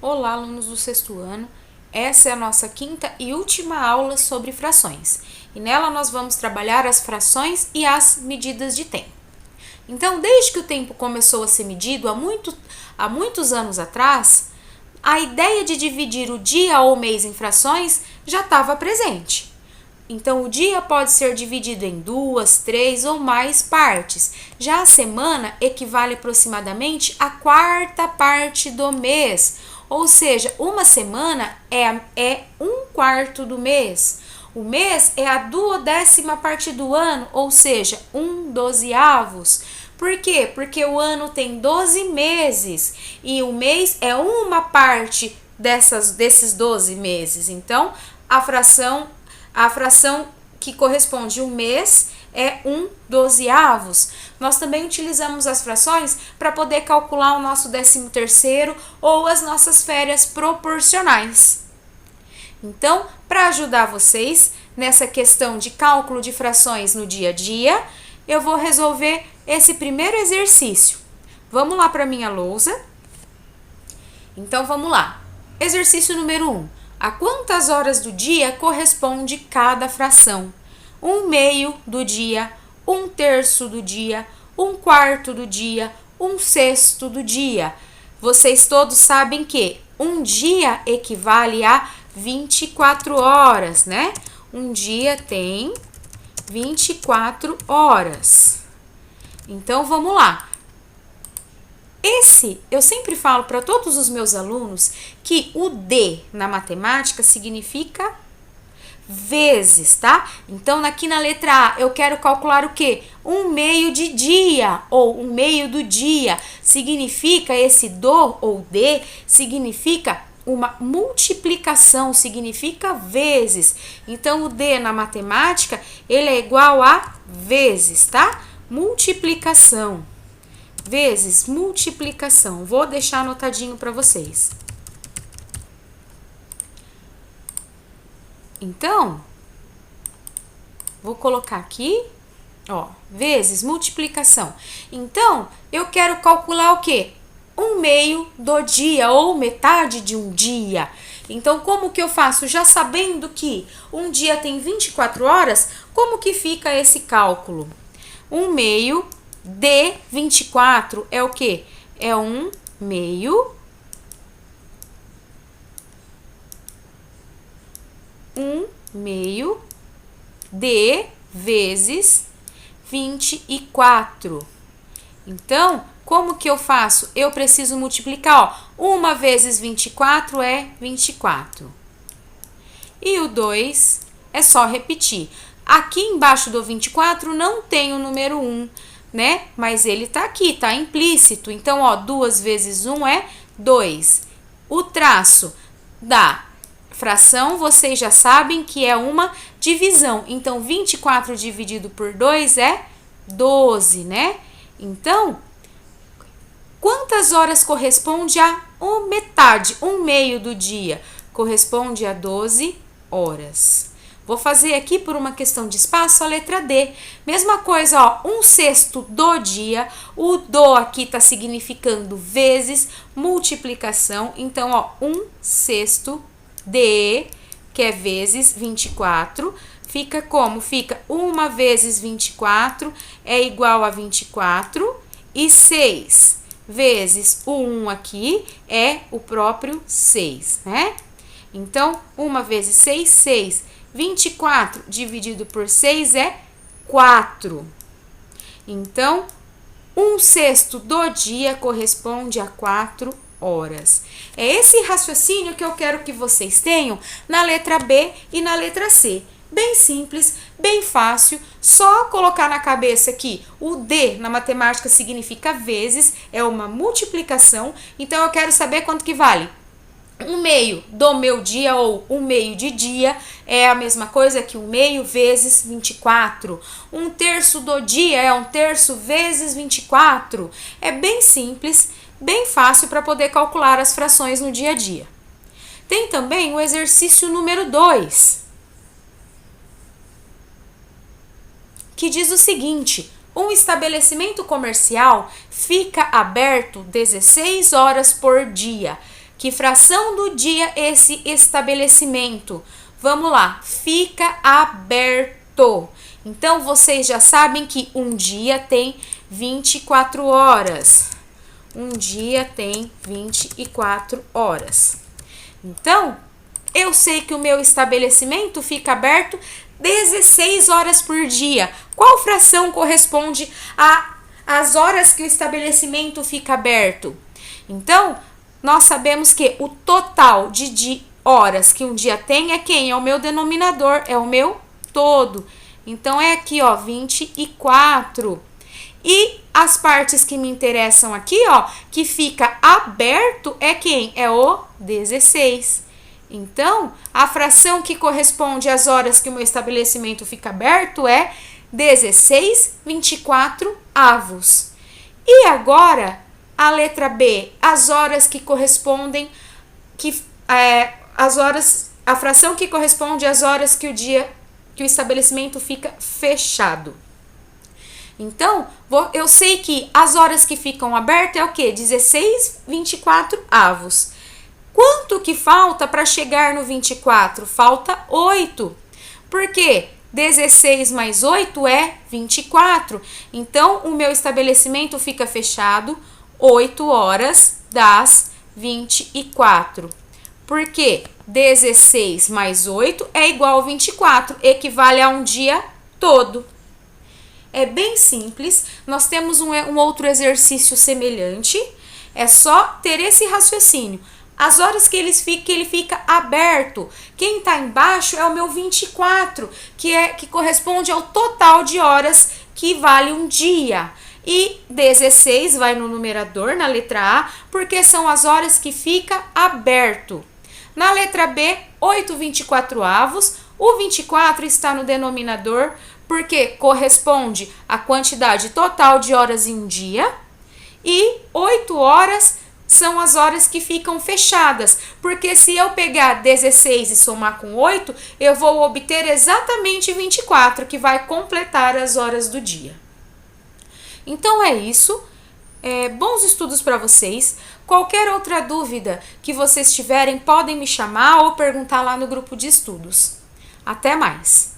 Olá, alunos do sexto ano. Essa é a nossa quinta e última aula sobre frações. E nela nós vamos trabalhar as frações e as medidas de tempo. Então, desde que o tempo começou a ser medido há muitos anos atrás, a ideia de dividir o dia ou mês em frações já estava presente. Então, o dia pode ser dividido em 2, 3 ou mais partes. Já a semana equivale aproximadamente à quarta parte do mês. Ou seja, uma semana é um quarto do mês. O mês é a 12ª parte do ano, ou seja, 1/12. Por quê? Porque o ano tem 12 meses e o mês é uma parte desses 12 meses. Então, a fração que corresponde a um mês é 1/12. Nós também utilizamos as frações para poder calcular o nosso 13º ou as nossas férias proporcionais. Então, para ajudar vocês nessa questão de cálculo de frações no dia a dia, eu vou resolver esse primeiro exercício. Vamos lá para a minha lousa. Então, vamos lá. Exercício número 1. A quantas horas do dia corresponde cada fração? 1/2 do dia, 1/3 do dia, 1/4 do dia, 1/6 do dia. Vocês todos sabem que um dia equivale a 24 horas, né? Um dia tem 24 horas. Então, vamos lá. Eu sempre falo para todos os meus alunos que o D na matemática significa vezes, tá? Então, aqui na letra A, eu quero calcular o quê? 1/2 de dia, ou 1/2 do dia. Significa esse do ou D, significa uma multiplicação, significa vezes. Então, o D na matemática, ele é igual a vezes, tá? Multiplicação. Vezes multiplicação. Vou deixar anotadinho para vocês. Então, vou colocar aqui, ó, vezes multiplicação. Então, eu quero calcular o quê? 1/2 do dia ou metade de um dia. Então, como que eu faço? Já sabendo que um dia tem 24 horas, como que fica esse cálculo? 1/2 de 24 é o quê? É 1/2 de vezes 24. Então, como que eu faço? Eu preciso multiplicar, ó. 1 vezes 24 é 24. E o 2 é só repetir. Aqui embaixo do 24 não tem o número 1, né? Mas ele tá aqui, tá implícito. Então, ó, 2 vezes 1 é 2. O traço da fração, vocês já sabem que é uma divisão. Então, 24 dividido por 2 é 12, né? Então, quantas horas corresponde a metade, 1/2 do dia? Corresponde a 12 horas. Vou fazer aqui, por uma questão de espaço, a letra D. Mesma coisa, ó, 1/6 do dia. O do aqui tá significando vezes, multiplicação. Então, ó, 1/6 de, que é vezes 24. Fica como? Fica 1 vezes 24 é igual a 24. E 6 vezes o 1 aqui é o próprio 6, né? Então, 1 vezes 6, 6. 24 dividido por 6 é 4. Então, 1/6 do dia corresponde a 4 horas. É esse raciocínio que eu quero que vocês tenham na letra B e na letra C. Bem simples, bem fácil, só colocar na cabeça que o D na matemática significa vezes, é uma multiplicação, então eu quero saber quanto que vale. 1/2 do meu dia ou 1/2 de dia é a mesma coisa que 1/2 vezes 24. 1/3 do dia é 1/3 vezes 24. É bem simples, bem fácil para poder calcular as frações no dia a dia. Tem também o exercício número 2, que diz o seguinte: um estabelecimento comercial fica aberto 16 horas por dia. Que fração do dia esse estabelecimento? Vamos lá, fica aberto. Então, vocês já sabem que um dia tem 24 horas. Um dia tem 24 horas. Então, eu sei que o meu estabelecimento fica aberto 16 horas por dia. Qual fração corresponde às horas que o estabelecimento fica aberto? Então, nós sabemos que o total de horas que um dia tem é quem? É o meu denominador, é o meu todo. Então, é aqui, ó, 24. E as partes que me interessam aqui, ó, que fica aberto é quem? É o 16. Então, a fração que corresponde às horas que o meu estabelecimento fica aberto é 16/24. E agora, a letra B, as horas que correspondem, a fração que corresponde às horas que o estabelecimento fica fechado. Então, eu sei que as horas que ficam abertas é o quê? 16/24. Quanto que falta para chegar no 24? Falta 8. Por quê? 16 mais 8 é 24. Então, o meu estabelecimento fica fechado 8 horas das 24. Por quê? 16 mais 8 é igual a 24, equivale a um dia todo. É bem simples, nós temos um outro exercício semelhante, é só ter esse raciocínio. As horas que ele fica aberto, quem está embaixo é o meu 24, que corresponde ao total de horas que vale um dia. E 16 vai no numerador, na letra A, porque são as horas que fica aberto. Na letra B, 8/24, o 24 está no denominador, porque corresponde à quantidade total de horas em um dia, e 8 horas são as horas que ficam fechadas, porque se eu pegar 16 e somar com 8, eu vou obter exatamente 24, que vai completar as horas do dia. Então é isso, bons estudos para vocês. Qualquer outra dúvida que vocês tiverem, podem me chamar ou perguntar lá no grupo de estudos. Até mais!